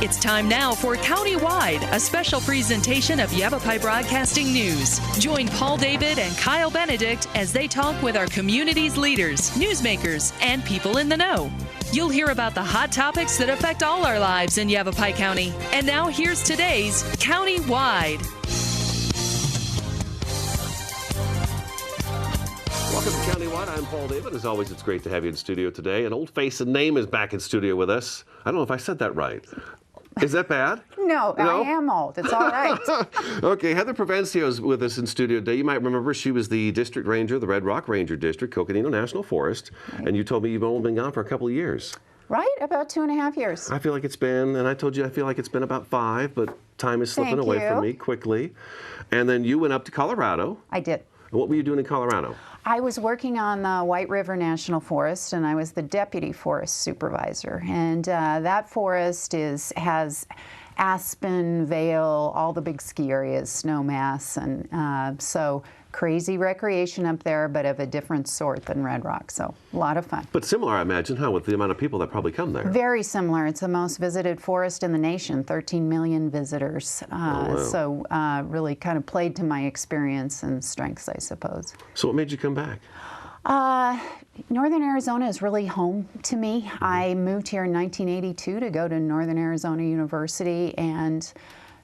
It's time now for Countywide, a special presentation of Yavapai Broadcasting News. Join Paul David and Kyle Benedict as they talk with our community's leaders, newsmakers, and people in the know. You'll hear about the hot topics that affect all our lives in Yavapai County. And now here's today's Countywide. Welcome to Countywide. I'm Paul David. As always, it's great to have you in studio today. An old face and name is back in studio with us. I don't know if I said that right. Is that bad? No, I am old. It's all right. Okay, Heather Provencio is with us in studio today. You might remember she was the district ranger of the Red Rock Ranger District, Coconino National Forest. Right. And you told me you've only been gone for a couple of years. Right, about 2.5 years. I feel like it's been, and I told you I feel like it's been about 5, but time is slipping away from me quickly. And then you went up to Colorado. I did. And what were you doing in Colorado? I was working on the White River National Forest, and I was the deputy forest supervisor. And that forest has aspen, vale, all the big ski areas, snowmass, and so crazy recreation up there, but of a different sort than Red Rock. So a lot of fun. But similar, I imagine, huh, with the amount of people that probably come there? Very similar. It's the most visited forest in the nation, 13 million visitors. Wow. So really kind of played to my experience and strengths, I suppose. So what made you come back? Northern Arizona is really home to me. Mm-hmm. I moved here in 1982 to go to Northern Arizona University, and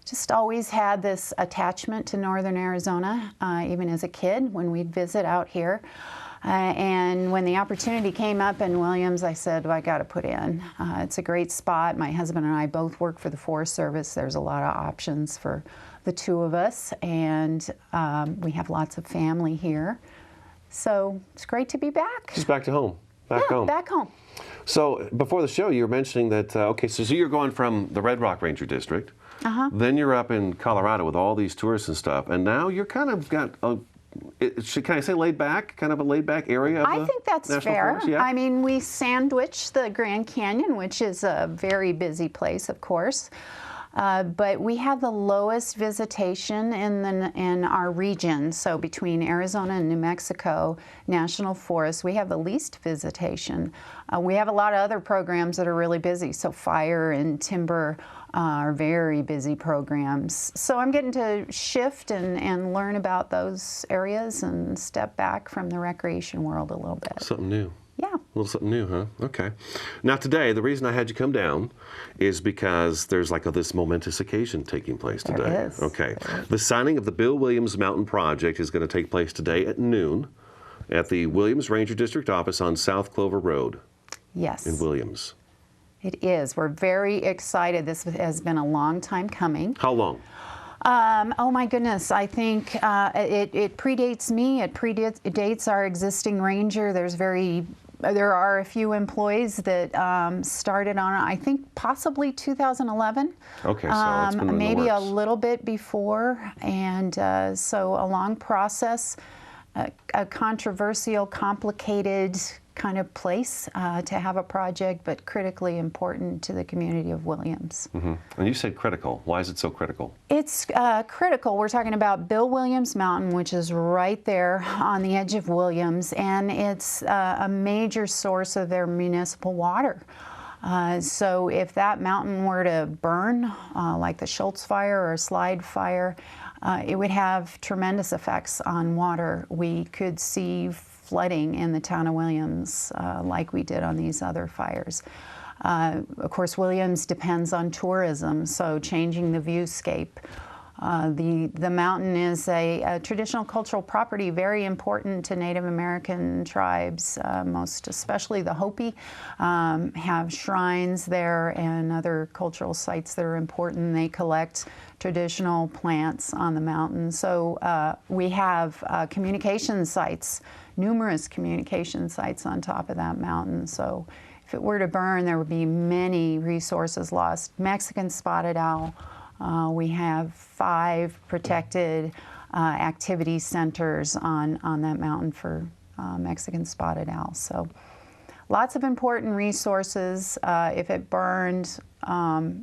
just always had this attachment to Northern Arizona, even as a kid when we'd visit out here. And when the opportunity came up in Williams, I said, well, I got to put in. It's a great spot. My husband and I both work for the Forest Service. There's a lot of options for the two of us, and we have lots of family here. So it's great to be back. Just back to home. Back home. Back home. So before the show, you were mentioning that, okay, so you're going from the Red Rock Ranger District. Then you're up in Colorado with all these tourists and stuff, and now you're kind of got can I say laid back, kind of a laid back area of I think that's fair. Forest? Yeah. I mean, we sandwich the Grand Canyon, which is a very busy place, of course. But we have the lowest visitation in our region. So between Arizona and New Mexico National Forest, we have the least visitation. We have a lot of other programs that are really busy. So fire and timber are very busy programs. So I'm getting to shift and learn about those areas and step back from the recreation world a little bit. Something new. Yeah. A little something new, huh? Okay. Now today, the reason I had you come down is because there's like this momentous occasion taking place today. There is. Okay. The signing of the Bill Williams Mountain Project is going to take place today at noon at the Williams Ranger District office on South Clover Road. Yes. In Williams. It is. We're very excited. This has been a long time coming. How long? Oh my goodness, I think it predates me. It predates our existing ranger. There are a few employees that started on, I think, possibly 2011. Okay, so it's been in maybe the a works. little bit before, and so a long process, a controversial, complicated kind of place to have a project, but critically important to the community of Williams. Mm-hmm. And you said critical. Why is it so critical? It's critical. We're talking about Bill Williams Mountain, which is right there on the edge of Williams, and it's a major source of their municipal water. So if that mountain were to burn, like the Schultz Fire or a Slide Fire, it would have tremendous effects on water. We could see flooding in the town of Williams like we did on these other fires. Of course, Williams depends on tourism, so changing the viewscape. The mountain is a traditional cultural property, very important to Native American tribes, most especially the Hopi, have shrines there and other cultural sites that are important. They collect traditional plants on the mountain. So we have communication sites, numerous communication sites on top of that mountain. So if it were to burn, there would be many resources lost. Mexican spotted owl. We have 5 protected activity centers on that mountain for Mexican spotted owl. So lots of important resources. If it burned,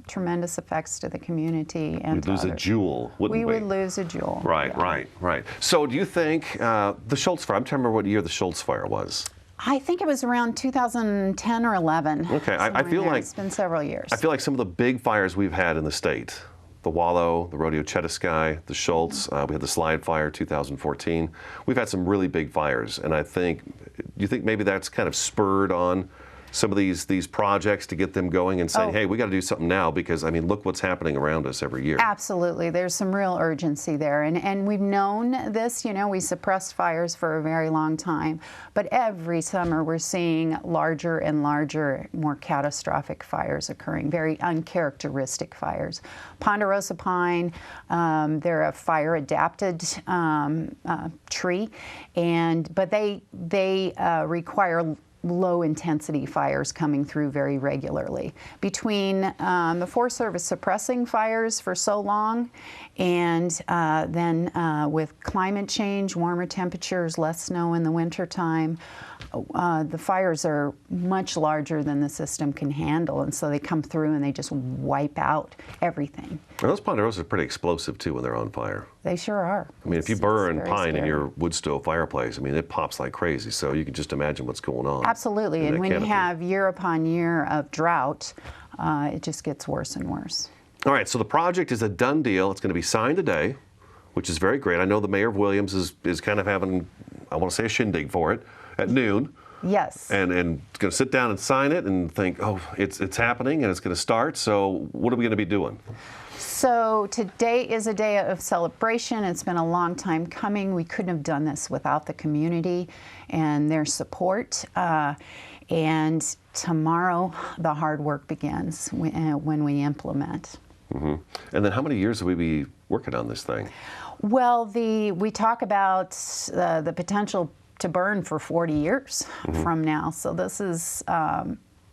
tremendous effects to the community. And we'd lose a jewel, wouldn't we? We would lose a jewel. Right, yeah. right. So do you think the Schultz Fire, I'm trying to remember what year the Schultz Fire was. I think it was around 2010 or 11. Okay, I feel like it's been several years. I feel like some of the big fires we've had in the state, the Wallow, the Rodeo Chetasky, the Schultz, we had the Slide Fire 2014. We've had some really big fires, and I think, do you think maybe that's kind of spurred on some of these projects to get them going and saying, hey, we got to do something now because, I mean, look what's happening around us every year. Absolutely. There's some real urgency there. And we've known this, we suppressed fires for a very long time. But every summer we're seeing larger and larger, more catastrophic fires occurring, very uncharacteristic fires. Ponderosa pine, they're a fire-adapted tree, but they require low-intensity fires coming through very regularly. Between the Forest Service suppressing fires for so long and then with climate change, warmer temperatures, less snow in the wintertime, the fires are much larger than the system can handle, and so they come through and they just wipe out everything. And those ponderosas are pretty explosive too when they're on fire. They sure are. I mean, if you burn pine in your wood stove fireplace, I mean, it pops like crazy, so you can just imagine what's going on. Absolutely, and when you have year upon year of drought, it just gets worse and worse. All right, so the project is a done deal. It's going to be signed today, which is very great. I know the mayor of Williams is kind of having, I want to say, a shindig for it at noon. Yes. And going to sit down and sign it and think, oh, it's happening and it's going to start. So what are we going to be doing? So today is a day of celebration. It's been a long time coming. We couldn't have done this without the community and their support. And tomorrow, the hard work begins when we implement. Mm-hmm. And then how many years will we be working on this thing? Well, we talk about the potential to burn for 40 years from now. So this is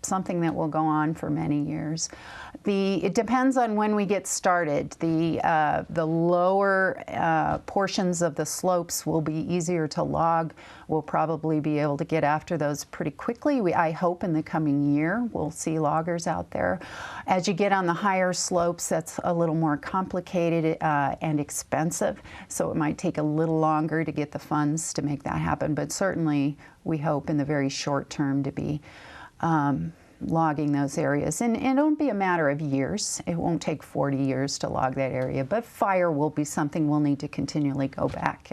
something that will go on for many years. It depends on when we get started. The lower portions of the slopes will be easier to log. We'll probably be able to get after those pretty quickly. I hope in the coming year we'll see loggers out there. As you get on the higher slopes, that's a little more complicated and expensive, so it might take a little longer to get the funds to make that happen. But certainly we hope in the very short term to be logging those areas. And it won't be a matter of years. It won't take 40 years to log that area, but fire will be something we'll need to continually go back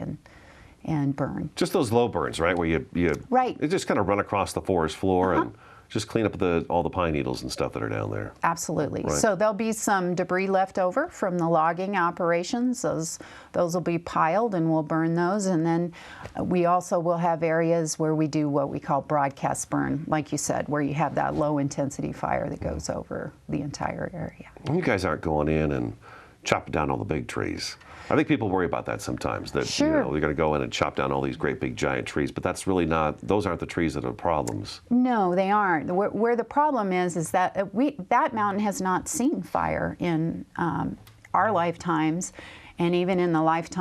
and burn. Just those low burns, right? Where you just kind of run across the forest floor and just clean up all the pine needles and stuff that are down there. Absolutely. Right. So there'll be some debris left over from the logging operations. Those will be piled and we'll burn those. And then we also will have areas where we do what we call broadcast burn, like you said, where you have that low intensity fire that goes over the entire area. You guys aren't going in and chopping down all the big trees. I think people worry about that sometimes, that they're going to go in and chop down all these great big giant trees, but that's really not, those aren't the trees that are problems. No, they aren't. Where the problem is that that mountain has not seen fire in our lifetimes, and even in the life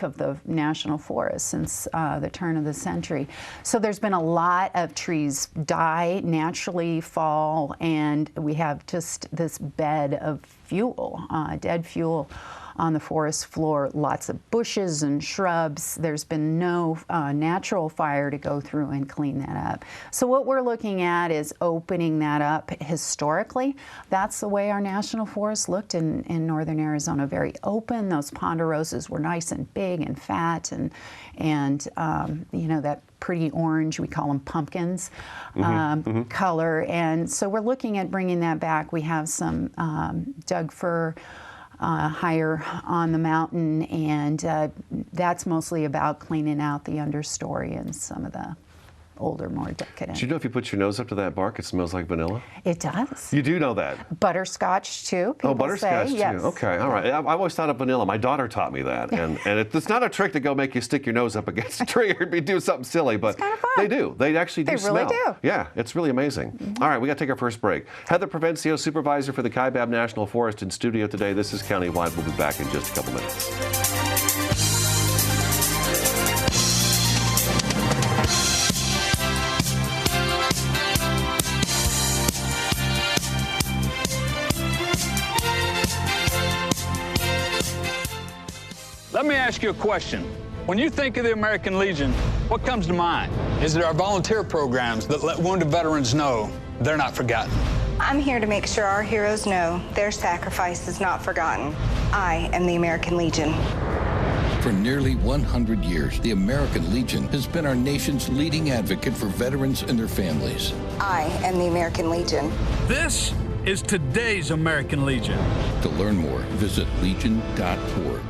of the National Forest since the turn of the century. So there's been a lot of trees die, naturally fall, and we have just this bed of fuel, dead fuel on the forest floor, lots of bushes and shrubs. There's been no natural fire to go through and clean that up. So what we're looking at is opening that up historically. That's the way our national forest looked in northern Arizona, very open. Those ponderosas were nice and big and fat and that pretty orange, we call them pumpkins, color. And so we're looking at bringing that back. We have some Doug fir higher on the mountain, and that's mostly about cleaning out the understory and some of the older, more decadent. Do you know if you put your nose up to that bark, it smells like vanilla? It does. You do know that? Butterscotch, too. Oh, butterscotch, too. Yes. Okay, all right. I've always thought of vanilla. My daughter taught me that. And it's not a trick to go make you stick your nose up against a tree or do something silly, but it's kind of fun. They do. They actually do smell. They really do. Yeah, it's really amazing. All right, we got to take our first break. Heather Provencio, supervisor for the Kaibab National Forest, in studio today. This is Countywide. We'll be back in just a couple minutes. Let me ask you a question. When you think of the American Legion, what comes to mind? is it our volunteer programs that let wounded veterans know they're not forgotten. I'm here to make sure our heroes know their sacrifice is not forgotten. I am the American Legion. For nearly 100 years, the American Legion has been our nation's leading advocate for veterans and their families. I am the American Legion. This is today's American Legion. To learn more, visit legion.org.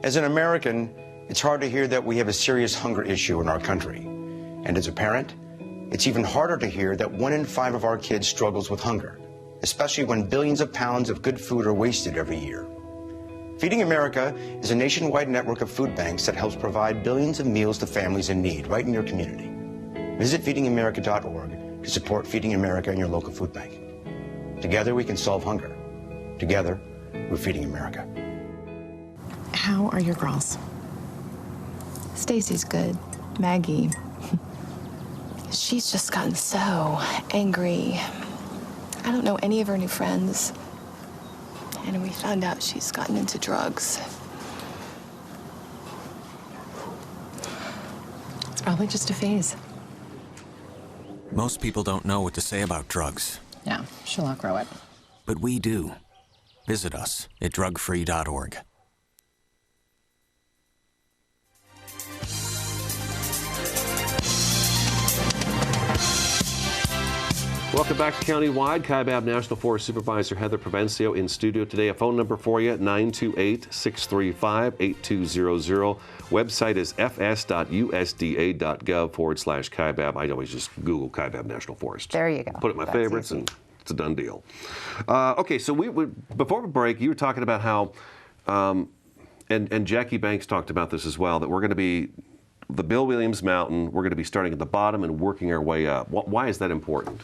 As an American, it's hard to hear that we have a serious hunger issue in our country. And as a parent, it's even harder to hear that 1 in 5 of our kids struggles with hunger, especially when billions of pounds of good food are wasted every year. Feeding America is a nationwide network of food banks that helps provide billions of meals to families in need right in your community. Visit feedingamerica.org to support Feeding America and your local food bank. Together we can solve hunger. Together, we're Feeding America. How are your girls? Stacy's good. Maggie, she's just gotten so angry. I don't know any of her new friends. And we found out she's gotten into drugs. It's probably just a phase. Most people don't know what to say about drugs. Yeah, she'll outgrow it. But we do. Visit us at drugfree.org. Welcome back to Countywide. Kaibab National Forest Supervisor Heather Provencio in studio today. A phone number for you, 928-635-8200. Website is fs.usda.gov/Kaibab. I always just Google Kaibab National Forest. There you go. Put it in my That's favorites easy. and it's a done deal. Okay, so before we break, you were talking about how, and Jackie Banks talked about this as well, that we're going to be, the Bill Williams Mountain, we're going to be starting at the bottom and working our way up. Why is that important?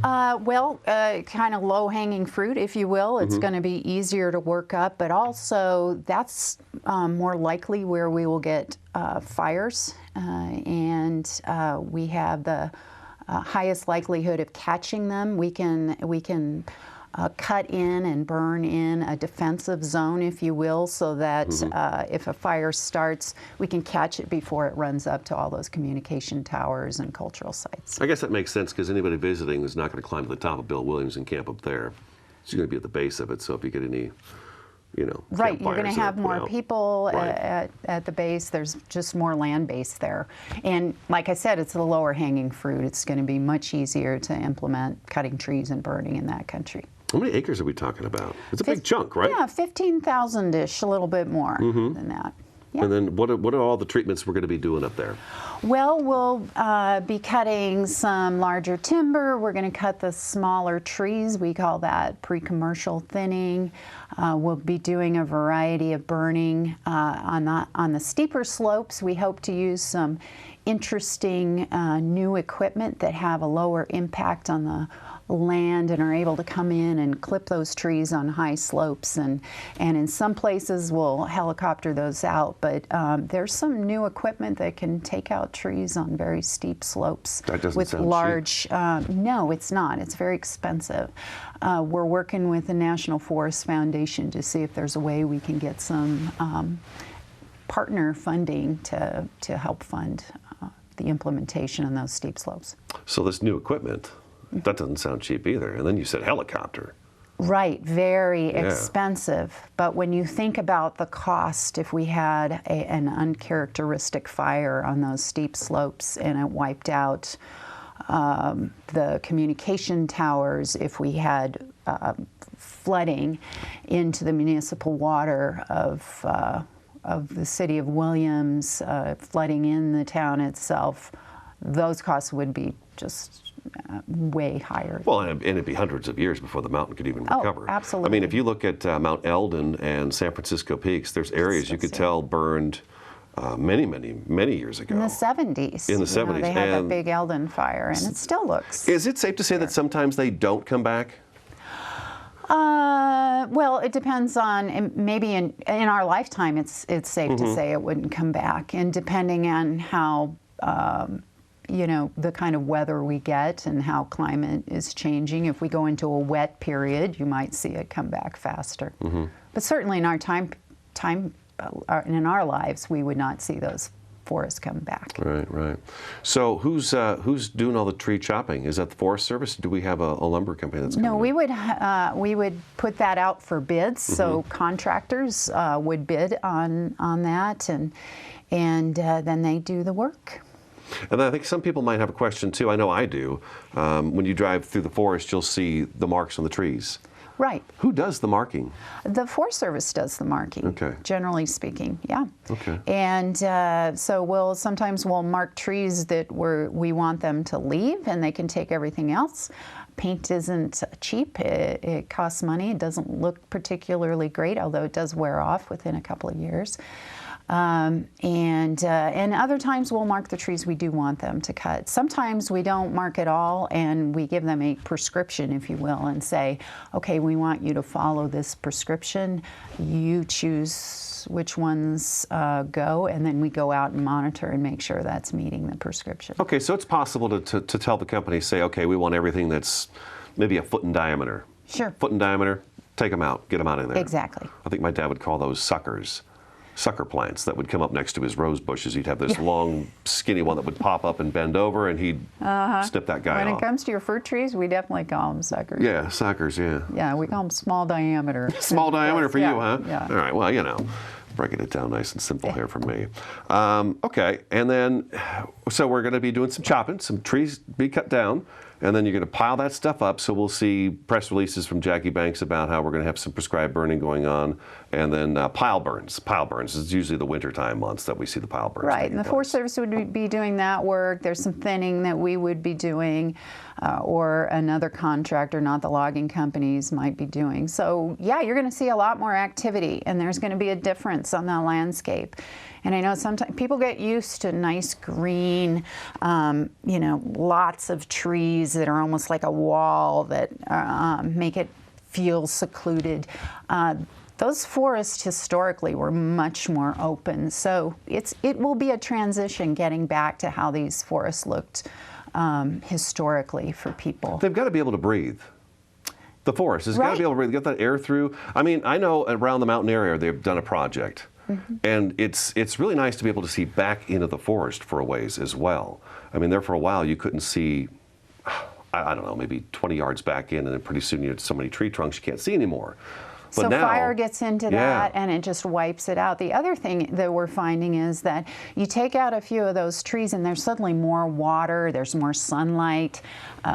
Kind of low-hanging fruit, if you will. It's going to be easier to work up, but also that's more likely where we will get fires, and we have the highest likelihood of catching them. We can cut in and burn in a defensive zone, if you will, so that if a fire starts, we can catch it before it runs up to all those communication towers and cultural sites. I guess that makes sense because anybody visiting is not going to climb to the top of Bill Williams and camp up there. It's going to be at the base of it, so if you get any, right, you're going to have more people right. at the base. There's just more land base there. And like I said, it's the lower hanging fruit. It's going to be much easier to implement cutting trees and burning in that country. How many acres are we talking about? It's a big chunk, right? Yeah, 15,000-ish, a little bit more than that. Yeah. And then what are all the treatments we're going to be doing up there? Well, we'll be cutting some larger timber. We're going to cut the smaller trees. We call that pre-commercial thinning. We'll be doing a variety of burning on the steeper slopes. We hope to use some interesting new equipment that have a lower impact on the land and are able to come in and clip those trees on high slopes, and in some places we'll helicopter those out, but there's some new equipment that can take out trees on very steep slopes. That doesn't with sound large cheap. No, it's not. It's very expensive. We're working with the National Forest Foundation to see if there's a way we can get some partner funding to help fund the implementation on those steep slopes. So this new equipment, that doesn't sound cheap either. And then you said helicopter. Right, very expensive. But when you think about the cost, if we had an uncharacteristic fire on those steep slopes and it wiped out the communication towers, if we had flooding into the municipal water of the city of Williams, flooding in the town itself, those costs would be just way higher. Well, and it'd be hundreds of years before the mountain could even recover. Oh, absolutely. I mean, if you look at Mount Eldon and San Francisco Peaks, there's areas you could tell burned many years ago. In the 70s. In the 70s. They had that big Eldon fire, and it still looks. Is it safe to say that sometimes they don't come back? Well, it depends on, maybe in our lifetime, it's safe to say it wouldn't come back, and depending on how, the kind of weather we get and how climate is changing. If we go into a wet period, you might see it come back faster. But certainly in our in our lives, we would not see those forests come back. Right. So who's doing all the tree chopping? Is that the Forest Service? Do we have a lumber company that's coming No, we would put that out for bids. So contractors would bid on that, and then they do the work. And I think some people might have a question too. I know I do. When you drive through the forest, you'll see the marks on the trees. Right. Who does the marking? The Forest Service does the marking. Okay. Generally speaking, yeah. Okay. And so sometimes we'll mark trees that we want them to leave, and they can take everything else. Paint isn't cheap. It costs money. It doesn't look particularly great, although it does wear off within a couple of years. And other times we'll mark the trees we do want them to cut. Sometimes we don't mark at all, and we give them a prescription, if you will, and say, okay, we want you to follow this prescription. You choose which ones go, and then we go out and monitor and make sure that's meeting the prescription. Okay, so it's possible to tell the company, say, okay, we want everything that's maybe a foot in diameter. Sure. Foot in diameter, take them out, get them out of there. Exactly. I think my dad would call those sucker plants that would come up next to his rose bushes. He'd have this long, skinny one that would pop up and bend over, and he'd snip that guy off. When it comes to your fruit trees, we definitely call them suckers. Yeah, suckers, yeah. Yeah, we call them small diameter. Small diameter for you, huh? Yeah. All right, well, breaking it down nice and simple here for me. Okay, and then, so we're going to be doing some chopping, some trees be cut down, and then you're going to pile that stuff up. So we'll see press releases from Jackie Banks about how we're going to have some prescribed burning going on, and then pile burns. Pile burns is usually the wintertime months that we see the pile burns. Right, and the Forest Service would be doing that work. There's some thinning that we would be doing, or another contractor, not the logging companies, might be doing. So yeah, you're going to see a lot more activity, and there's going to be a difference on the landscape. And I know sometimes people get used to nice green, lots of trees that are almost like a wall that make it feel secluded. Those forests historically were much more open. So it will be a transition getting back to how these forests looked historically for people. They've got to be able to breathe. The forest has got to be able to breathe, get that air through. I mean, I know around the mountain area they've done a project. And it's really nice to be able to see back into the forest for a ways as well. I mean, there for a while you couldn't see, I don't know, maybe 20 yards back in, and then pretty soon you had so many tree trunks you can't see anymore. But so now, fire gets into that, and it just wipes it out. The other thing that we're finding is that you take out a few of those trees, and there's suddenly more water, there's more sunlight.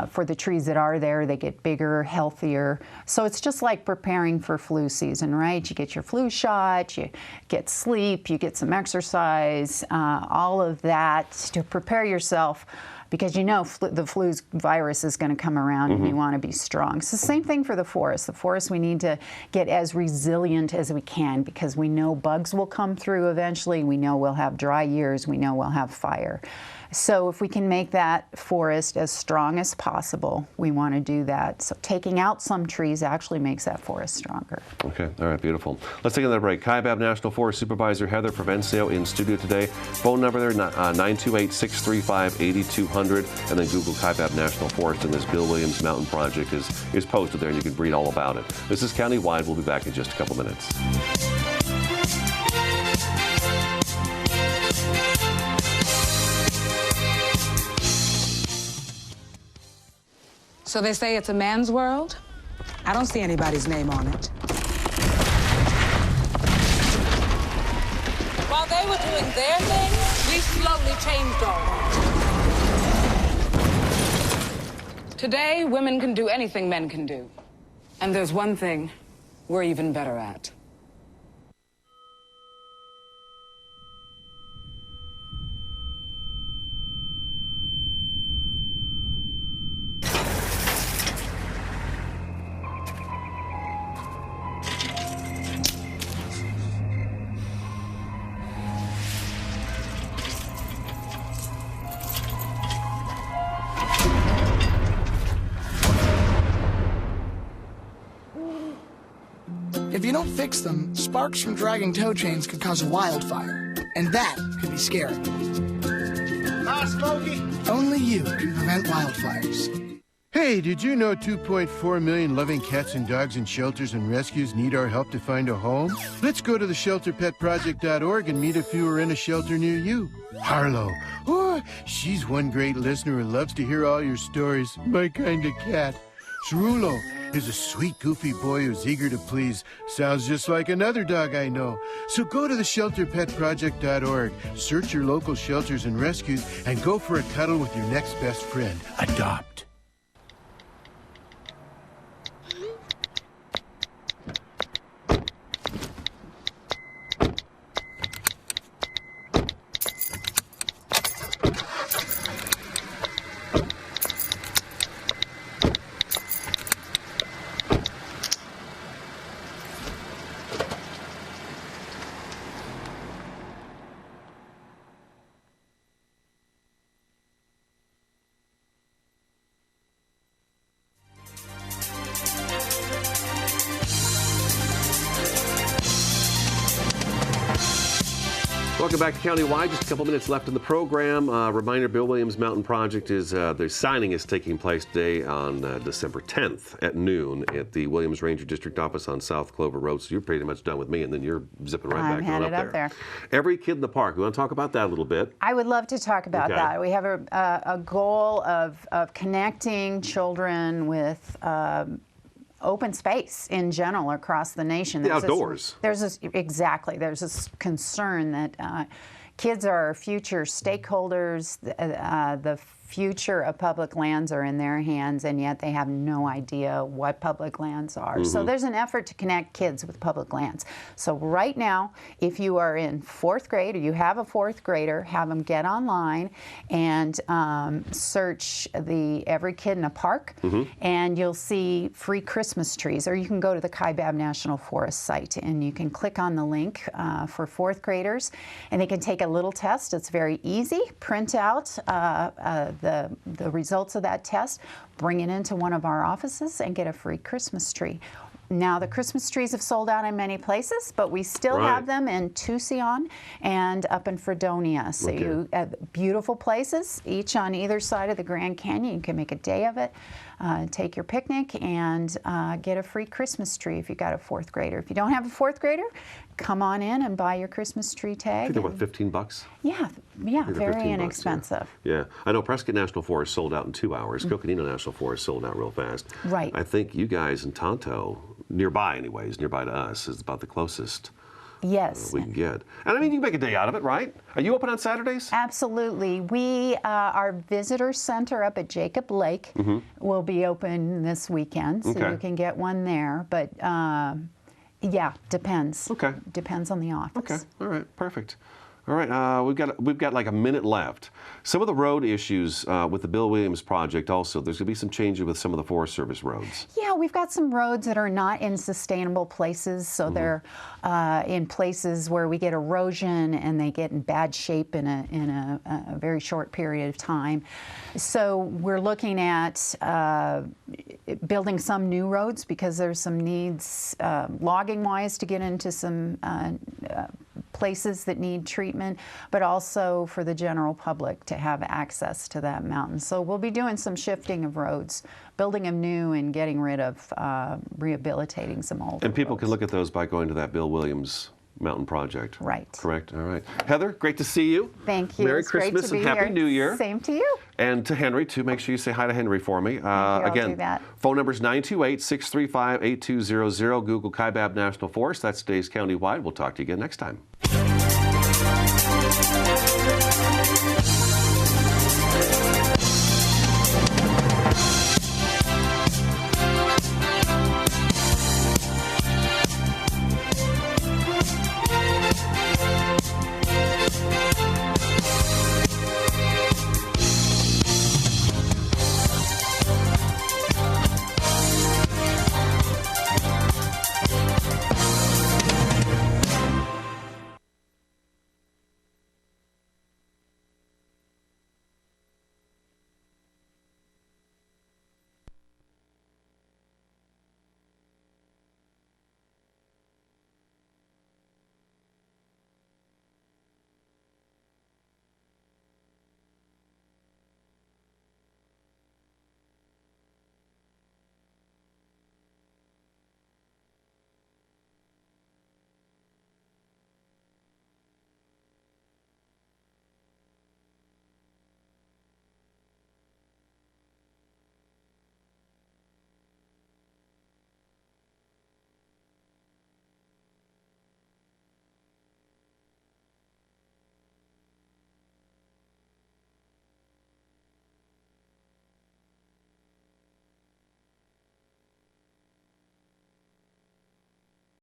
For the trees that are there, they get bigger, healthier. So it's just like preparing for flu season, right? You get your flu shot, you get sleep, you get some exercise, all of that to prepare yourself, because the flu virus is going to come around, and you want to be strong. It's the same thing for the forest. The forest, we need to get as resilient as we can, because we know bugs will come through eventually. We know we'll have dry years. We know we'll have fire. So if we can make that forest as strong as possible, we want to do that. So taking out some trees actually makes that forest stronger. Okay, all right, beautiful. Let's take another break. Kaibab National Forest Supervisor Heather Provencio in studio today. Phone number there, 928-635-8200, and then Google Kaibab National Forest, and this Bill Williams Mountain Project is posted there, and you can read all about it. This is Countywide. We'll be back in just a couple minutes. So they say it's a man's world? I don't see anybody's name on it. While they were doing their thing, we slowly changed all that. Today, women can do anything men can do. And there's one thing we're even better at. If you don't fix them, sparks from dragging tow chains could cause a wildfire, and that could be scary. Hi, Smokey. Only you can prevent wildfires. Hey, did you know 2.4 million loving cats and dogs in shelters and rescues need our help to find a home? Let's go to theshelterpetproject.org and meet if you are in a shelter near you. Harlow. Oh, she's one great listener who loves to hear all your stories. My kind of cat. Cerulo is a sweet, goofy boy who's eager to please. Sounds just like another dog I know. So go to theshelterpetproject.org, search your local shelters and rescues, and go for a cuddle with your next best friend. Adopt. Welcome back to Countywide. Just a couple minutes left in the program. Reminder, Bill Williams Mountain Project is, their signing is taking place today on December 10th at noon at the Williams Ranger District office on South Clover Road. So you're pretty much done with me, and then you're zipping right back on up there. Every Kid in the Park. We want to talk about that a little bit. I would love to talk about that. We have a goal of connecting children with open space in general across the nation. The outdoors. There's this concern that kids are our future stakeholders. The future of public lands are in their hands, and yet they have no idea what public lands are. Mm-hmm. So there's an effort to connect kids with public lands. So right now, if you are in 4th grade or you have a 4th grader, have them get online and search the Every Kid in a Park, and you'll see free Christmas trees. Or you can go to the Kaibab National Forest site and you can click on the link for 4th graders, and they can take a little test. It's very easy. Print out the results of that test, bring it into one of our offices, and get a free Christmas tree. Now, the Christmas trees have sold out in many places, but we still have them in Tucson and up in Fredonia. So you beautiful places, each on either side of the Grand Canyon. You can make a day of it, take your picnic, and get a free Christmas tree if you've got a 4th grader. If you don't have a 4th grader, come on in and buy your Christmas tree tag. I think they're, what, $15? Yeah, very inexpensive. Yeah, I know Prescott National Forest sold out in 2 hours. Coconino National Forest sold out real fast. Right. I think you guys in Tonto, nearby anyways, nearby to us, is about the closest we can get. And I mean, you can make a day out of it, right? Are you open on Saturdays? Absolutely. We, our visitor center up at Jacob Lake will be open this weekend, so you can get one there. But yeah, depends. Okay. Depends on the office. Okay. All right. Perfect. All right. We've got like a minute left. Some of the road issues with the Bill Williams project. Also, there's going to be some changes with some of the Forest Service roads. Yeah, we've got some roads that are not in sustainable places, so they're in places where we get erosion and they get in bad shape in a very short period of time. So we're looking at building some new roads because there's some needs logging-wise to get into some places that need treatment, but also for the general public to have access to that mountain. So we'll be doing some shifting of roads, building them new and getting rid of, rehabilitating some old And people roads. can look at those by going to that Bill Williams Mountain Project. Right. Correct. All right. Heather, great to see you. Thank you. Merry It's great Christmas to be and Happy here. New Year. Same to you. And to Henry, too. Make sure you say hi to Henry for me. I'll Again, do that. phone number is 928-635-8200. Google Kaibab National Forest. That's today's Countywide. We'll talk to you again next time.